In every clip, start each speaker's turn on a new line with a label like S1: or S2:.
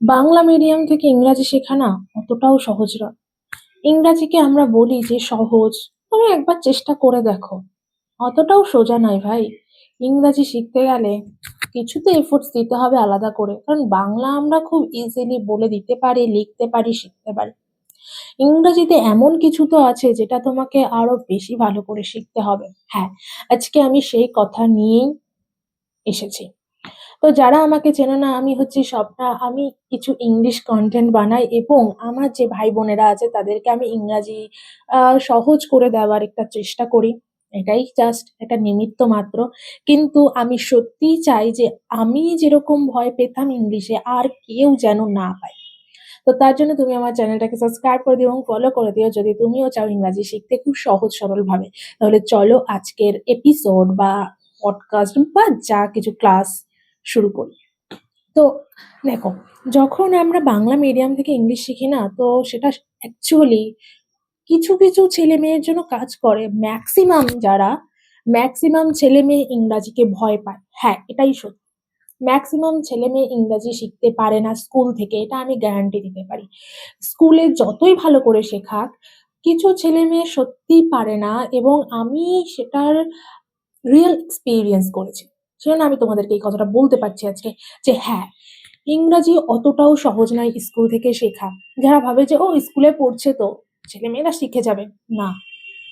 S1: Bangla medium থেকে ইংরাজি শেখা না অতটাও সহজ নয়। ইংরাজিকে আমরা বলি যে সহজ, তুমি একবার চেষ্টা করে দেখো। অতটাও সোজা নয় ভাই। ইংরাজি শিখতে গেলে কিছু তো এফোর্টস দিতে হবে আলাদা করে, কারণ বাংলা আমরা খুব ইজিলি বলে দিতে পারি, লিখতে পারি, শিখতে পারি। ইংরাজিতে এমন কিছু তো আছে যেটা তোমাকে আরো বেশি ভালো করে শিখতে হবে। হ্যাঁ, আজকে আমি সেই কথা নিয়েই এসেছি। তো যারা আমাকে চেনে না, আমি হচ্ছি স্বপ্না। আমি কিছু ইংলিশ কন্টেন্ট বানাই এবং আমার যে ভাই বোনেরা আছে তাদেরকে আমি ইংরাজি সহজ করে দেওয়ার একটা চেষ্টা করি। এটাই জাস্ট একটা নিমিত্ত মাত্র। কিন্তু আমি সত্যিই চাই যে আমি যেরকম ভয় পেতাম ইংলিশে আর কেউ যেন না পায়। তো তার জন্য তুমি আমার চ্যানেলটাকে সাবস্ক্রাইব করে দিও এবং ফলো করে দিও যদি তুমিও চাও ইংরাজি শিখতে খুব সহজ সরল ভাবে। তাহলে চলো আজকের এপিসোড বা পডকাস্ট বা যা কিছু ক্লাস শুরু করি। তো দেখো, যখন আমরা বাংলা মিডিয়াম থেকে ইংলিশ শিখি না, তো সেটা অ্যাকচুয়ালি কিছু কিছু ছেলে মেয়ের জন্য কাজ করে। ম্যাক্সিমাম ছেলে মেয়ে ইংরাজিকে ভয় পায়। হ্যাঁ, এটাই সত্যি। ম্যাক্সিমাম ছেলে মেয়ে ইংরাজি শিখতে পারে না স্কুল থেকে, এটা আমি গ্যারান্টি দিতে পারি। স্কুলে যতই ভালো করে শেখাক, কিছু ছেলে মেয়ে সত্যিই পারে না, এবং আমি সেটার রিয়েল এক্সপিরিয়েন্স করেছি। সেজন্য আমি তোমাদেরকে এই কথাটা বলতে পারছি আজকে যে হ্যাঁ, ইংরাজি অতটাও সহজ নয় স্কুল থেকে শেখা। যারা ভাবে যে ও স্কুলে পড়ছে তো ছেলে মেয়েরা শিখে যাবে, না।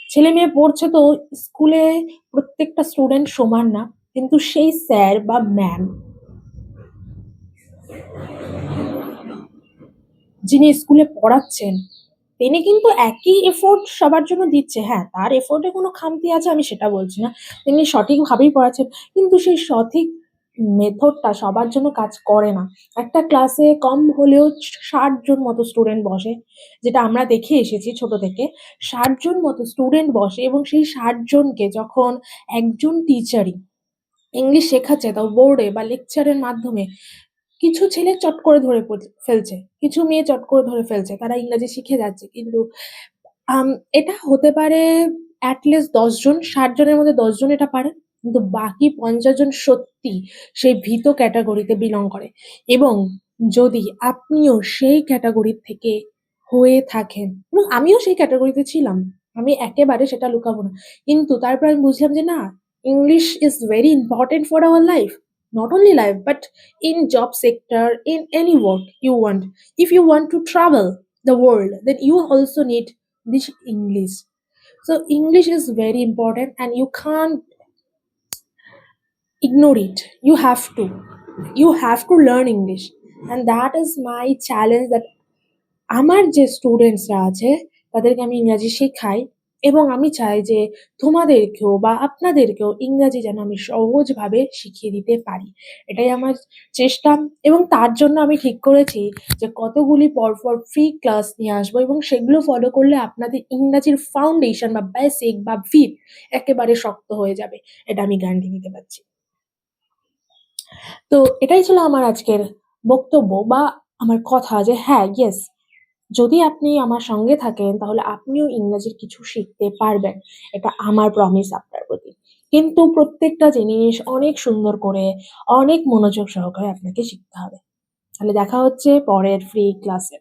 S1: ছেলে মেয়ে পড়ছে তো স্কুলে প্রত্যেকটা স্টুডেন্ট সমান না, কিন্তু সেই স্যার বা ম্যাম যিনি স্কুলে পড়াচ্ছেন তিনি কিন্তু একই এফোর্ট সবার জন্য দিচ্ছে। হ্যাঁ, তার এফোর্টে কোনো খামতি আছে আমি সেটা বলছি না, তিনি সঠিকভাবেই পড়াচ্ছেন, কিন্তু সেই সঠিক মেথডটা সবার জন্য কাজ করে না। একটা ক্লাসে কম হলেও 60 জন মতো স্টুডেন্ট বসে, যেটা আমরা দেখে এসেছি ছোট থেকে। 60 জন মতো স্টুডেন্ট বসে এবং সেই 60 জনকে যখন একজন টিচারই ইংলিশ শেখাচ্ছে, তাও বোর্ডে বা লেকচারের মাধ্যমে, কিছু ছেলে চট করে ধরে ফেলছে, কিছু মেয়ে চট করে ধরে ফেলছে, তারা ইংরাজি শিখে যাচ্ছে। কিন্তু আম এটা হতে পারে এটলিস্ট ১০ জন, ৬০ জনের মধ্যে ১০ জন এটা পারে। কিন্তু বাকি ৫০ জন সত্যি সেই ভীত ক্যাটেগরিতে বিলং করে। এবং যদি আপনিও সেই ক্যাটেগরি থেকে হয়ে থাকেন, এবং আমিও সেই ক্যাটেগরিতে ছিলাম, আমি একেবারে সেটা লুকাবো না। কিন্তু তারপর আমি বুঝলাম যে না, English is very important for our life. Not only life, but in job sector, in any work you want. If you want to travel the world, then you also need this English. So English is very important and you can't ignore it. You have to learn English, and that is my challenge, that আমার যে স্টুডেন্টসরা আছে তাদেরকে আমি ইংরাজি শেখাই, এবং আমি চাই যে তোমাদেরকেও বা আপনাদেরকেও ইংরাজি যেন আমি সহজভাবে শিখিয়ে দিতে পারি। এটাই আমার চেষ্টা। এবং তার জন্য আমি ঠিক করেছি যে কতগুলি পরপর ফ্রি ক্লাস নিয়ে আসবো, এবং সেগুলো ফলো করলে আপনাদের ইংরাজির ফাউন্ডেশন বা বেসিক বা ভিত একেবারে শক্ত হয়ে যাবে। এটা আমি গ্যারান্টি দিতে পারছি। তো এটাই ছিল আমার আজকের বক্তব্য বা আমার কথা, যে হ্যাঁ, ইয়েস, যদি আপনি আমার সঙ্গে থাকেন তাহলে আপনিও ইংরেজির কিছু শিখতে পারবেন। এটা আমার প্রমিস আপনার প্রতি। কিন্তু প্রত্যেকটা জিনিস অনেক সুন্দর করে, অনেক মনোযোগ সহকারে আপনাকে শিখতে হবে। তাহলে দেখা হচ্ছে পরের ফ্রি ক্লাসে।